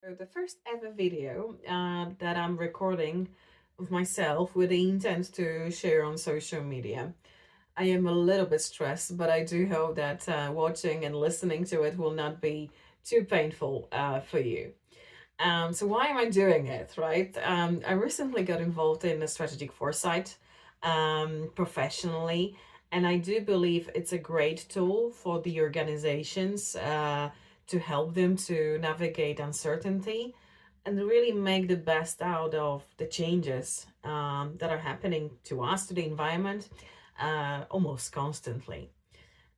So the first ever video that I'm recording of myself with the intent to share on social media. I am a little bit stressed, but I do hope that watching and listening to it will not be too painful for you. So why am I doing it, right? I recently got involved in a strategic foresight professionally, and I do believe it's a great tool for the organizations to help them to navigate uncertainty and really make the best out of the changes that are happening to us, to the environment, almost constantly.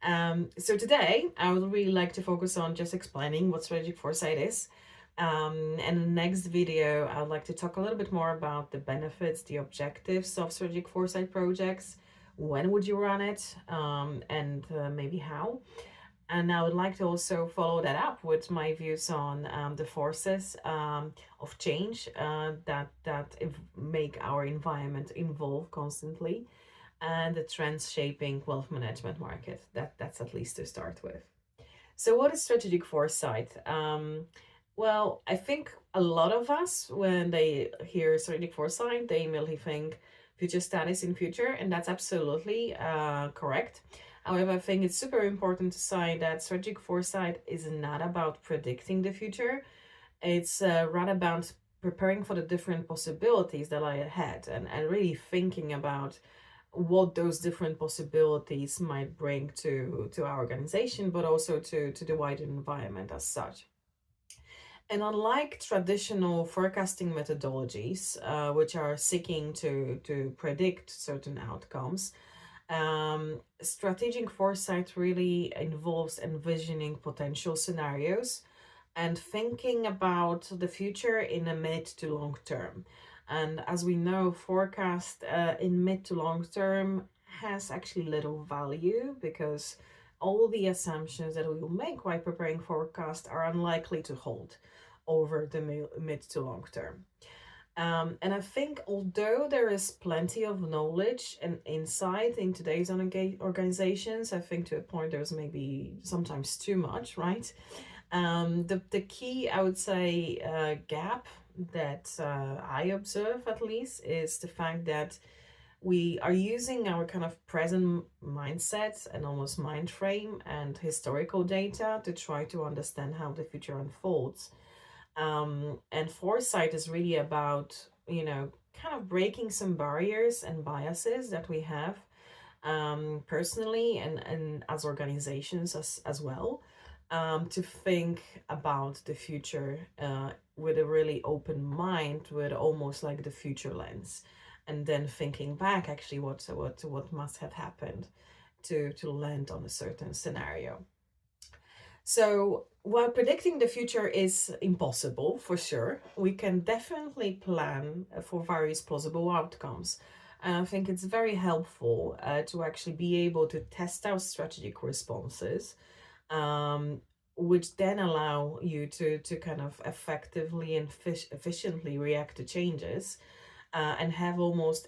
So today, I would really like to focus on just explaining what strategic foresight is. And in the next video, I'd like to talk a little bit more about the benefits, the objectives of strategic foresight projects, when would you run it, and maybe how. And I would like to also follow that up with my views on the forces of change that make our environment evolve constantly, and the trends shaping wealth management market. That's at least to start with. So, what is strategic foresight? Well, I think a lot of us, when they hear strategic foresight, they immediately think future studies in future, and that's absolutely correct. However, I think it's super important to say that strategic foresight is not about predicting the future. It's rather about preparing for the different possibilities that lie ahead, and really thinking about what those different possibilities might bring to our organization, but also to the wider environment as such. And unlike traditional forecasting methodologies, which are seeking to predict certain outcomes, strategic foresight really involves envisioning potential scenarios and thinking about the future in a mid to long term. And as we know, forecast in mid to long term has actually little value because all the assumptions that we will make while preparing forecast are unlikely to hold over the mid to long term. And I think although there is plenty of knowledge and insight in today's organizations, I think to a point there's maybe sometimes too much, right? The key, I would say, gap that I observe at least is the fact that we are using our kind of present mindset and almost mind frame and historical data to try to understand how the future unfolds. And foresight is really about, kind of breaking some barriers and biases that we have personally and as organizations as well, to think about the future with a really open mind, with almost like the future lens, and then thinking back actually what must have happened to land on a certain scenario. So, while predicting the future is impossible for sure, we can definitely plan for various possible outcomes. And I think it's very helpful to actually be able to test out strategic responses, um, which then allow you to kind of effectively and efficiently react to changes, and have almost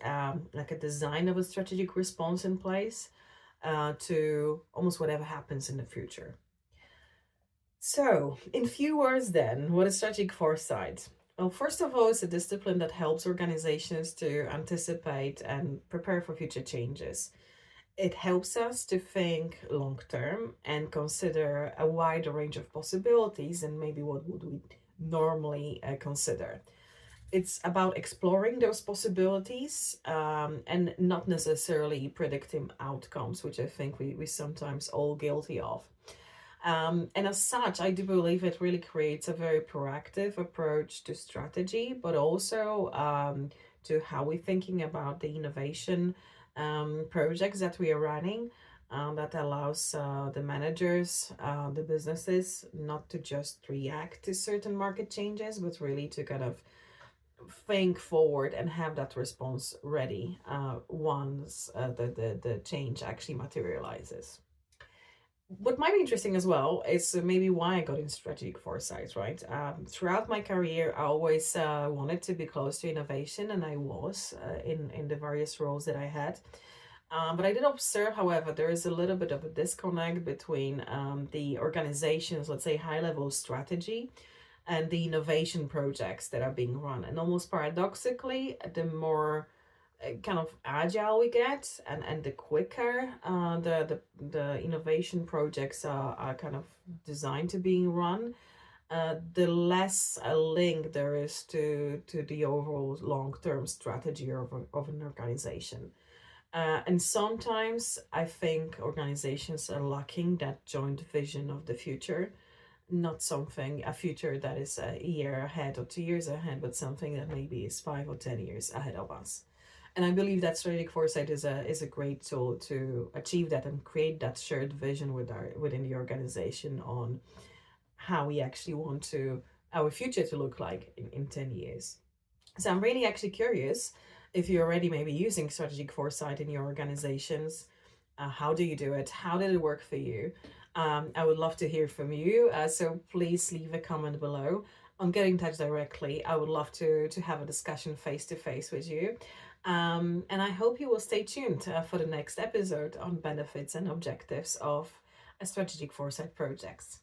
like a design of a strategic response in place to almost whatever happens in the future. So, in few words, then, what is strategic foresight? Well, first of all, it's a discipline that helps organizations to anticipate and prepare for future changes. It helps us to think long term and consider a wider range of possibilities and maybe what would we normally consider. It's about exploring those possibilities, and not necessarily predicting outcomes, which I think we sometimes all guilty of. And as such, I do believe it really creates a very proactive approach to strategy, but also to how we're thinking about the innovation projects that we are running. That allows the managers, the businesses, not to just react to certain market changes, but really to kind of think forward and have that response ready once the change actually materializes. What might be interesting as well is maybe why I got in strategic foresight, right? Throughout my career, I always wanted to be close to innovation, and I was in the various roles that I had. But I did observe, however, there is a little bit of a disconnect between the organization's, let's say, high level strategy and the innovation projects that are being run. And almost paradoxically, the more kind of agile we get, and the quicker the innovation projects are kind of designed to being run, the less a link there is to the overall long-term strategy of an organization. And sometimes I think organizations are lacking that joint vision of the future, not something, a future that is a year ahead or 2 years ahead, but something that maybe is 5 or 10 years ahead of us. And I believe that strategic foresight is a great tool to achieve that and create that shared vision within the organization on how we actually want to our future to look like in 10 years. So I'm really actually curious if you're already maybe using strategic foresight in your organizations. How do you do it? How did it work for you? I would love to hear from you. So please leave a comment below. Get in touch directly. I would love to have a discussion face to face with you. And I hope you will stay tuned for the next episode on benefits and objectives of a strategic foresight projects.